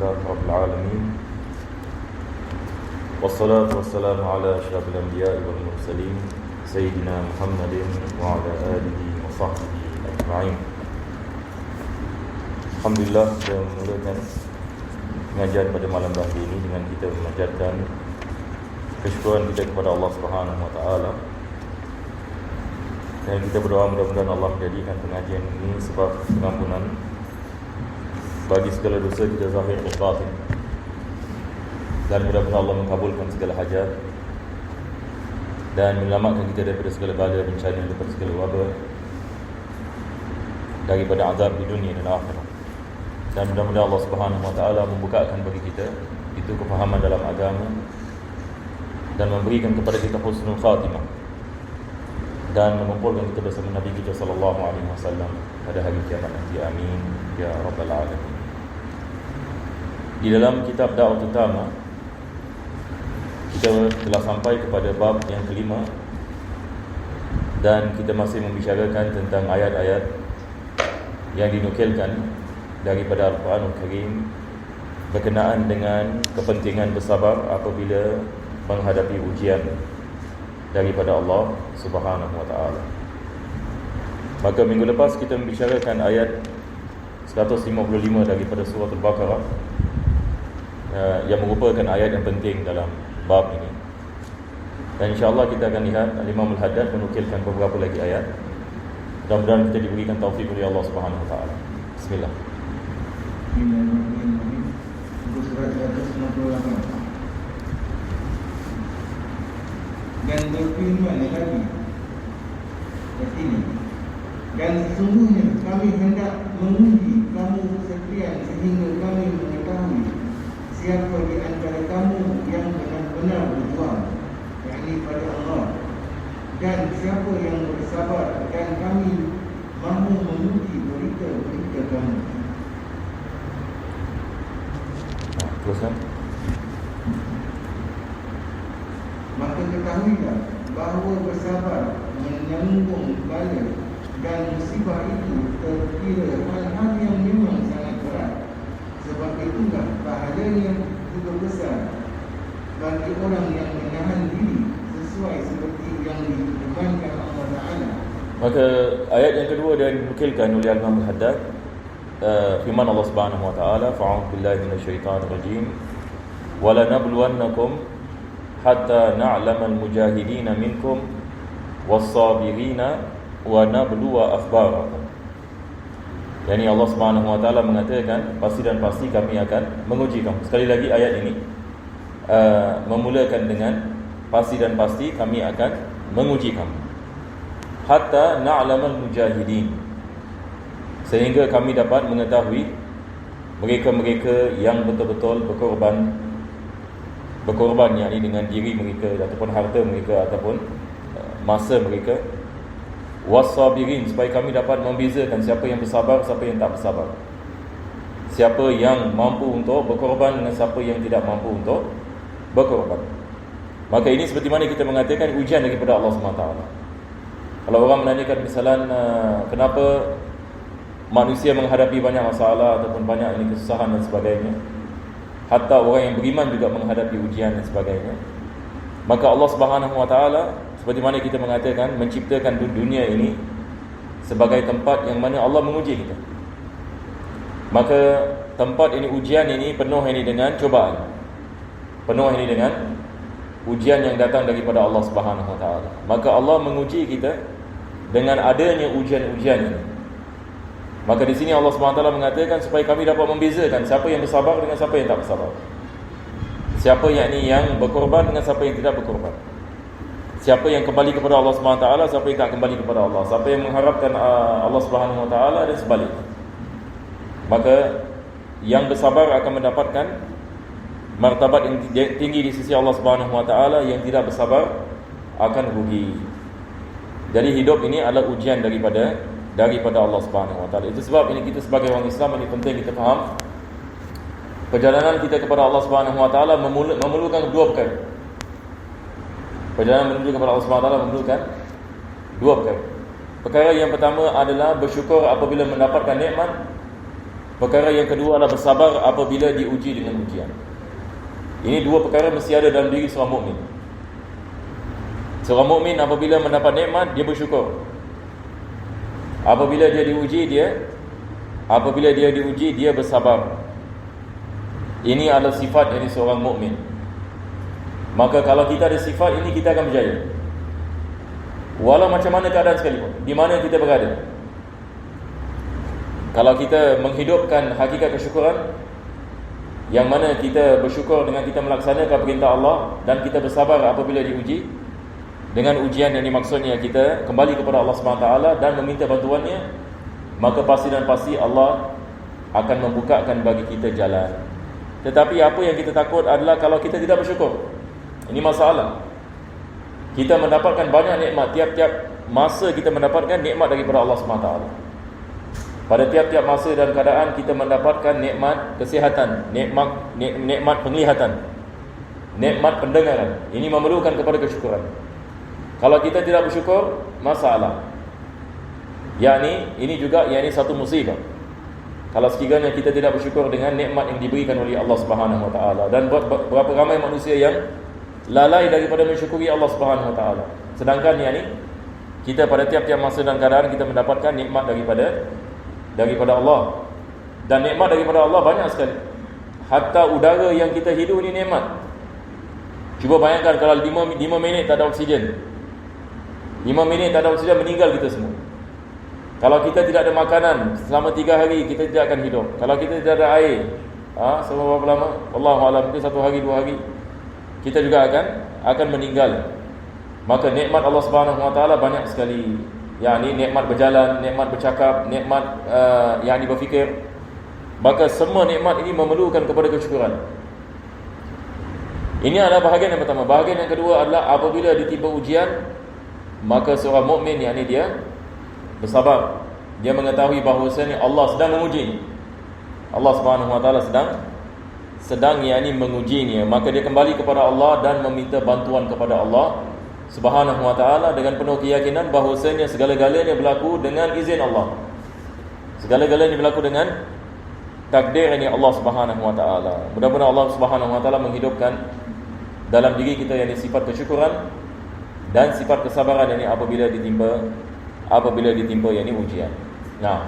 لله رب العالمين والصلاة والسلام على أشرف الأنبياء والمرسلين سيدنا محمد وعلى آله وصحبه أجمعين. Alhamdulillah kita memulakan pengajian pada malam hari ini dengan kita memanjatkan kesyukuran kita kepada Allah Subhanahu wa taala. Dan kita berdoa mudah-mudahan Allah menjadikan pengajian ini sebab pengampunan bagi segala dosa kita zahir dan batin. Dan mudah-mudahan Allah mengabulkan segala hajat dan menyelamatkan kita daripada segala bala bencana, daripada segala wabak, daripada azab di dunia dan akhirat. Dan mudah-mudahan Allah Subhanahu wa taala membukakan bagi kita itu kefahaman dalam agama dan memberikan kepada kita husnul khatimah dan mengumpulkan kita bersama Nabi kita sallallahu alaihi wasallam pada hari kiamat nanti. Amin ya rabbal alamin. Di dalam kitab Da'wat Utama kita telah sampai kepada bab yang kelima dan kita masih membicarakan tentang ayat-ayat yang dinukilkan daripada Al-Quranul Karim berkenaan dengan kepentingan bersabar apabila menghadapi ujian daripada Allah Subhanahu wa taala. Maka minggu lepas kita membicarakan ayat 155 daripada surah Al-Baqarah yang merupakan ayat yang penting dalam bab ini. Dan insya-Allah kita akan lihat Imam Al-Haddad menukilkan beberapa lagi ayat. Mudah-mudahan kita diberikan taufik oleh Allah Subhanahu wa taala. Bismillah. Bismillahirrahmanirrahim. Surat 168. Dan berfirman lagi kat sini, dan sesungguhnya kami hendak menguji kamu sekalian sehingga kami mengetahui siapa di antara kamu yang benar-benar berjuang, yakni pada Allah, dan siapa yang bersabar, dan kami mahu menguji berita-berita kamu. Teruskan. Maka ketahuilah bahawa bersabar menyambung bala dan musibah itu terkira hal-hal yang memang sangat berat. Sebab itulah pahalanya juga besar bagi orang yang menahan diri sesuai seperti yang ditekankan Allah Ta'ala. Maka ayat yang kedua yang dinukilkan oleh Imam Al-Haddad, firman Allah Subhanahu wa taala, fa'udzu billahi minasyaitonir rajim, wa lanabluwannakum hatta na'lamal mujahidina minkum was-sabirina wa nabluwa akhbarakum. Yani Allah Subhanahu wa taala mengatakan pasti dan pasti kami akan menguji kamu. Sekali lagi ayat ini memulakan dengan pasti dan pasti kami akan menguji kamu. Hatta na'lamal mujahidin, sehingga kami dapat mengetahui mereka-mereka yang betul-betul berkorban, yakni dengan diri mereka ataupun harta mereka ataupun masa mereka. Was-sabirin, supaya kami dapat membezakan siapa yang bersabar, siapa yang tak bersabar, siapa yang mampu untuk berkorban dengan siapa yang tidak mampu untuk berkorban. Maka ini seperti mana kita mengatakan ujian daripada Allah SWT. Kalau orang menanyakan misalan kenapa manusia menghadapi banyak masalah ataupun banyak ini kesusahan dan sebagainya, hatta orang yang beriman juga menghadapi ujian dan sebagainya, maka Allah Subhanahu wa taala seperti mana kita mengatakan menciptakan dunia ini sebagai tempat yang mana Allah menguji kita. Maka tempat ini, ujian ini penuh ini dengan cubaan, penuh ini dengan ujian yang datang daripada Allah Subhanahu wa taala. Maka Allah menguji kita dengan adanya ujian-ujian ini. Maka di sini Allah SWT mengatakan supaya kami dapat membezakan siapa yang bersabar dengan siapa yang tak bersabar, siapa yang berkorban dengan siapa yang tidak berkorban, siapa yang kembali kepada Allah SWT, siapa yang tak kembali kepada Allah, siapa yang mengharapkan Allah SWT dan sebaliknya. Maka yang bersabar akan mendapatkan martabat yang tinggi di sisi Allah SWT, yang tidak bersabar akan rugi. Jadi hidup ini adalah ujian daripada Allah Subhanahu wa taala. Itu sebab ini kita sebagai orang Islam ini penting kita faham perjalanan kita kepada Allah Subhanahu wa taala memerlukan dua perkara. Perjalanan menuju kepada Allah Subhanahu wa taala memerlukan dua perkara. Perkara yang pertama adalah bersyukur apabila mendapatkan nikmat, Perkara yang kedua adalah bersabar apabila diuji dengan ujian. Ini dua perkara mesti ada dalam diri seorang mukmin. Seorang mukmin apabila mendapat nikmat, dia bersyukur. Apabila dia diuji, dia bersabar. Ini adalah sifat dari seorang mukmin. Maka kalau kita ada sifat ini, kita akan berjaya. Walau macam mana keadaan sekalipun, di mana kita berada. Kalau kita menghidupkan hakikat kesyukuran, yang mana kita bersyukur dengan kita melaksanakan perintah Allah, dan kita bersabar apabila diuji. Dengan ujian yang dimaksudnya kita kembali kepada Allah SWT dan meminta bantuannya, maka pasti dan pasti Allah akan membukakan bagi kita jalan. Tetapi apa yang kita takut adalah kalau kita tidak bersyukur. Ini masalah. Kita mendapatkan banyak nikmat, tiap-tiap masa kita mendapatkan nikmat daripada Allah SWT. Pada tiap-tiap masa dan keadaan kita mendapatkan nikmat kesihatan, nikmat penglihatan, nikmat pendengaran. Ini memerlukan kepada kesyukuran. Kalau kita tidak bersyukur, masalah. Ini juga satu musibah. Kalau sekiranya kita tidak bersyukur dengan nikmat yang diberikan oleh Allah Subhanahu Wa Taala. Dan berapa ramai manusia yang lalai daripada mensyukuri Allah Subhanahu Wa Taala. Sedangkan kita pada tiap-tiap masa dan keadaan kita mendapatkan nikmat daripada Allah. Dan nikmat daripada Allah banyak sekali. Hatta udara yang kita hidup ni nikmat. Cuba bayangkan kalau 5 minit tak ada oksigen. 5 minit tak ada oksigen, meninggal kita semua. Kalau kita tidak ada makanan selama 3 hari, kita tidak akan hidup. Kalau kita tidak ada air, selama berapa lama? Wallahu a'lam, mungkin 1 hari 2 hari, kita juga akan meninggal. Maka nikmat Allah Subhanahu Wa Taala banyak sekali. Nikmat berjalan, nikmat bercakap, nikmat berfikir. Maka semua nikmat ini memerlukan kepada kesyukuran. Ini adalah bahagian yang pertama. Bahagian yang kedua adalah apabila ditimpa ujian, maka seorang mukmin dia bersabar. Dia mengetahui bahawasanya Allah sedang menguji. Allah Subhanahu Wa Taala sedang mengujinya. Maka dia kembali kepada Allah dan meminta bantuan kepada Allah Subhanahu Wa Taala dengan penuh keyakinan bahawasanya segala-galanya berlaku dengan izin Allah. Segala-galanya berlaku dengan takdir Allah Subhanahu Wa Taala. Mudah-mudahan Allah Subhanahu Wa Taala menghidupkan dalam diri kita sifat kesyukuran dan sifat kesabaran apabila ditimpa ujian. Nah,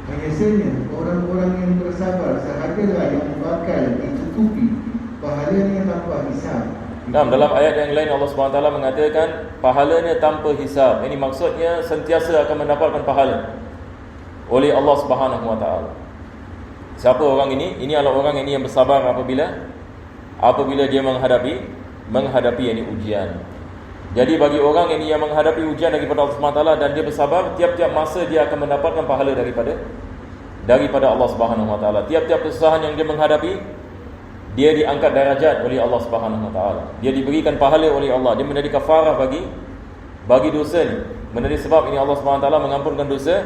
biasanya orang-orang yang bersabar sehadalah yang bakal dicukupi pahalanya tanpa hisab. Dalam ayat yang lain Allah SWT mengatakan pahalanya tanpa hisab. Ini maksudnya sentiasa akan mendapatkan pahala oleh Allah Subhanahu Wa Taala. Siapa orang ini? Ini adalah orang yang bersabar apabila dia menghadapi ujian. Jadi bagi orang yang menghadapi ujian daripada Allah SWT dan dia bersabar, tiap-tiap masa dia akan mendapatkan pahala daripada Allah Subhanahu Wa Taala. Tiap-tiap kesusahan yang dia menghadapi, dia diangkat darajat oleh Allah Subhanahu Wa Taala. Dia diberikan pahala oleh Allah. Dia menjadi kafarah bagi dosa ni. Menjadi sebab ini Allah Subhanahu Wa Taala mengampunkan dosa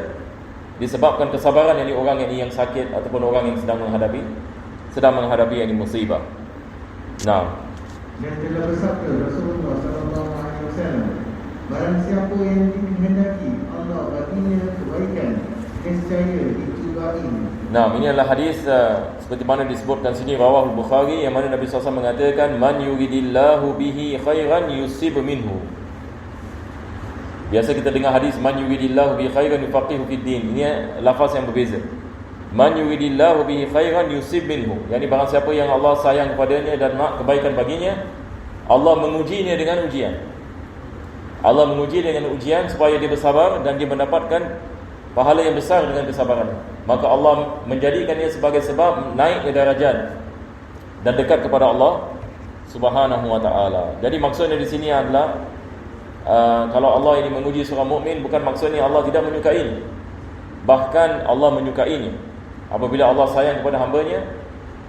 disebabkan kesabaran orang yang sakit ataupun orang yang sedang menghadapi musibah. Nah, dan telah bersabda Rasulullah SAW, barang siapa yang dikehendaki Allah baginya kebaikan, nescaya dicubai. Nah, ini adalah hadis seperti mana disebutkan sini rawahul Bukhari, yang mana Nabi SAW mengatakan man yuridillahu bihi khairan yusib minhu. Biasa kita dengar hadis man yuridillahu bihi khairan yufaqihu fid din. Ini lafaz yang berbeza. Man yuridillahu bihi khairan yusib minhu. Yani barang siapa yang Allah sayang kepadanya dan nak kebaikan baginya, Allah mengujinya dengan ujian. Allah menguji dengan ujian supaya dia bersabar dan dia mendapatkan pahala yang besar dengan kesabaran. Maka Allah menjadikannya sebagai sebab naiknya darajat dan dekat kepada Allah Subhanahu Wa Taala. Jadi maksudnya di sini adalah kalau Allah ini menguji seorang mukmin, bukan maksudnya Allah tidak menyukainya. Bahkan Allah menyukainya. Apabila Allah sayang kepada hamba-Nya,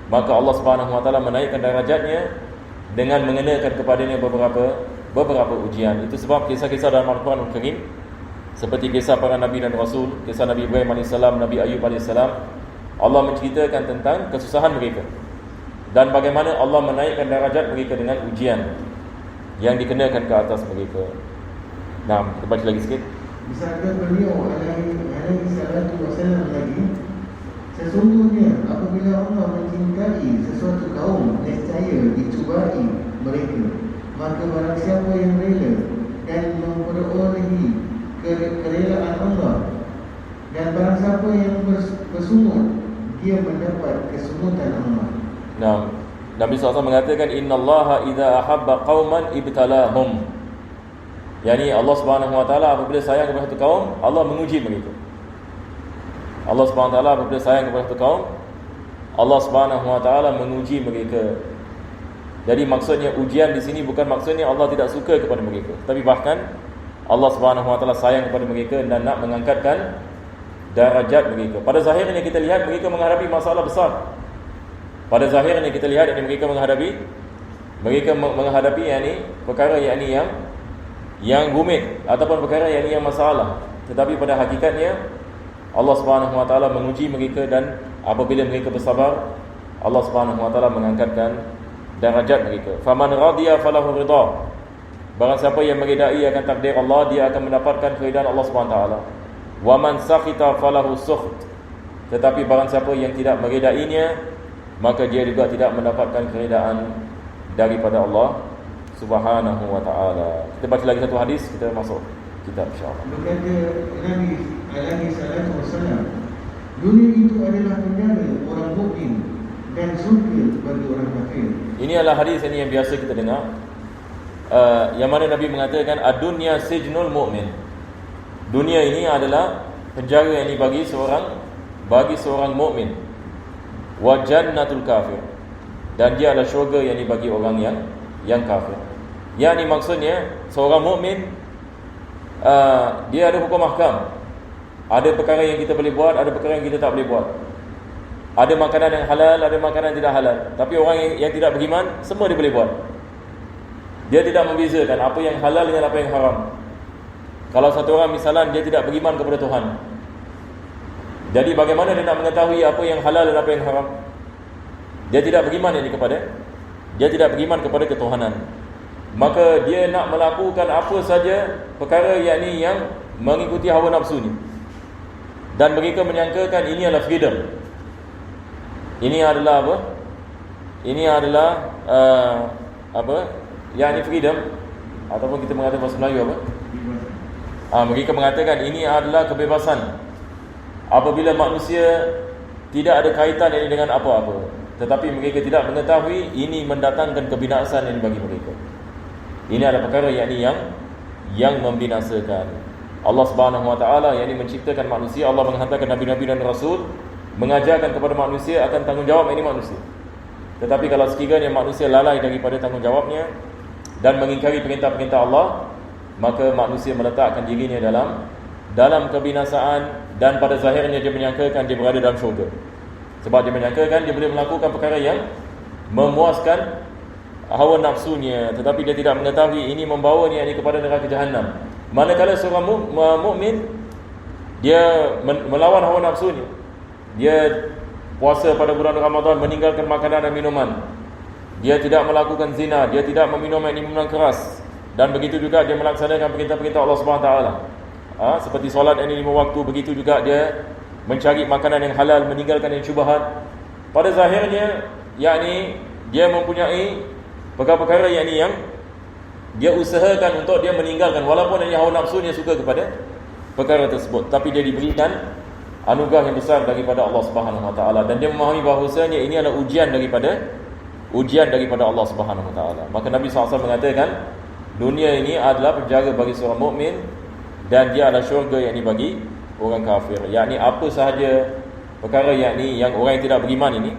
maka Allah Subhanahu Wa Taala menaikkan darajatnya dengan mengenakan kepadanya beberapa ujian. Itu sebab kisah-kisah dalam Al-Quran Al-Karim seperti kisah para Nabi dan Rasul, kisah Nabi Ibrahim AS, Nabi Ayub AS, Allah menceritakan tentang kesusahan mereka dan bagaimana Allah menaikkan darajat mereka dengan ujian yang dikenakan ke atas mereka. Nah, kita baca lagi sikit. Bersabda beliau alaihi salatu wasallam lagi, Sesungguhnya apabila Allah mencintai sesuatu kaum, nescaya dicubai mereka. Maka barang siapa yang rela dan memperolehi kerelaan Allah, dan barang siapa yang bersungut, dia mendapat kesungutan Allah. Nah, Nabi SAW mengatakan innallaha idza ahabba qauman ibtalahum. Yani Allah Subhanahu wa taala apabila sayang kepada satu kaum, Allah menguji mereka. Allah Subhanahu wa taala apabila sayang kepada satu kaum, Allah Subhanahu wa taala menguji mereka. Jadi maksudnya ujian di sini bukan maksudnya Allah tidak suka kepada mereka, tapi bahkan Allah Subhanahu wa taala sayang kepada mereka dan nak mengangkatkan darajat mereka. Pada zahirnya kita lihat mereka menghadapi masalah besar. Pada zahirnya kita lihat mereka menghadapi perkara yang rumit ataupun perkara yang masalah. Tetapi pada hakikatnya Allah Subhanahu wa taala menguji mereka, dan apabila mereka bersabar, Allah Subhanahu wa taala mengangkatkan darajat mereka. Faman radiya falahu ridha. Barang siapa yang meridai akan takdir Allah, dia akan mendapatkan keridaan Allah Subhanahu wa taala. Wa man sakhita falahu sukht. Tetapi barang siapa yang tidak meridainya, maka dia juga tidak mendapatkan keridaan daripada Allah Subhanahu wa taala. Kita baca lagi satu hadis, kita masuk kitab insya-Allah. Berkata Nabi alaihi salatu wasallam, dunia itu adalah penjara orang mukmin dan surga bagi orang kafir. Ini adalah hadis yang biasa kita dengar. Yang mana Nabi mengatakan ad-dunya sijnul mu'min. Dunia ini adalah penjara yang bagi seorang mukmin. Wa jannatul kafir. Dan dia adalah syurga yang bagi orang yang kafir. Yang maksudnya seorang mukmin dia ada hukum ahkam. Ada perkara yang kita boleh buat, ada perkara yang kita tak boleh buat. Ada makanan yang halal, ada makanan yang tidak halal. Tapi orang yang tidak beriman, semua dia boleh buat. Dia tidak membezakan apa yang halal dengan apa yang haram. Kalau satu orang misalnya dia tidak beriman kepada Tuhan, jadi bagaimana dia nak mengetahui apa yang halal dan apa yang haram? Dia tidak beriman dia tidak beriman kepada ketuhanan. Maka dia nak melakukan apa saja perkara yang mengikuti hawa nafsu ni. Dan mereka menyangkakan ini adalah freedom. Ini adalah apa? Ini adalah freedom, ataupun kita mengatakan bahasa Melayu apa? Mereka mengatakan ini adalah kebebasan. Apabila manusia tidak ada kaitan ini dengan apa-apa, tetapi mereka tidak mengetahui ini mendatangkan kebinasaan yang bagi mereka. Ini adalah perkara yang membinasakan. Allah Subhanahu wa taala yang menciptakan manusia, Allah menghantarkan nabi-nabi dan rasul mengajarkan kepada manusia akan tanggungjawab ini manusia. Tetapi kalau sekiranya manusia lalai daripada tanggungjawabnya dan mengingkari perintah-perintah Allah, maka manusia meletakkan dirinya dalam kebinasaan, dan pada zahirnya dia menyangkakan dia berada dalam syurga. Sebab dia menyangkakan dia boleh melakukan perkara yang memuaskan hawa nafsunya, tetapi dia tidak mengetahui ini membawa dia kepada neraka jahanam. Manakala seorang mukmin dia melawan hawa nafsunya, dia puasa pada bulan Ramadan, meninggalkan makanan dan minuman, dia tidak melakukan zina, dia tidak meminum minuman keras, dan begitu juga dia melaksanakan perintah-perintah Allah Subhanahu Wa Taala. Seperti solat yang 5 waktu, begitu juga dia mencari makanan yang halal, meninggalkan yang syubhat. Pada zahirnya dia mempunyai perkara-perkara yang dia usahakan untuk dia meninggalkan, walaupun hawa nafsunya suka kepada perkara tersebut, tapi dia diberikan anugerah yang besar daripada Allah Subhanahu Wa Taala, dan dia memahami bahawasanya ini adalah ujian daripada Allah Subhanahu Wa Taala. Maka Nabi SAW mengatakan dunia ini adalah penjara bagi seorang mukmin, dan dia adalah syurga yang bagi orang kafir. Yakni apa sahaja perkara yang orang yang tidak beriman ini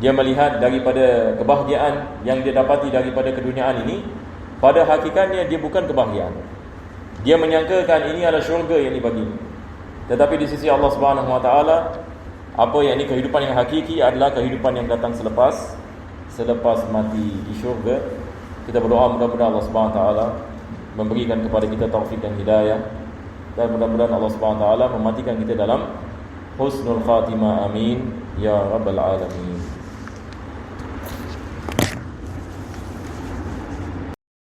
dia melihat daripada kebahagiaan yang dia dapati daripada keduniaan ini, pada hakikatnya dia bukan kebahagiaan. Dia menyangkakan ini adalah syurga yang dibagi. Tetapi di sisi Allah Subhanahu Wa Taala, apa yang kehidupan yang hakiki adalah kehidupan yang datang selepas mati di syurga. Kita berdoa mudah-mudahan Allah Subhanahu Wa Taala memberikan kepada kita taufik dan hidayah, dan mudah-mudahan Allah Subhanahu Wa Taala mematikan kita dalam husnul khatimah. Amin ya rabbal alamin.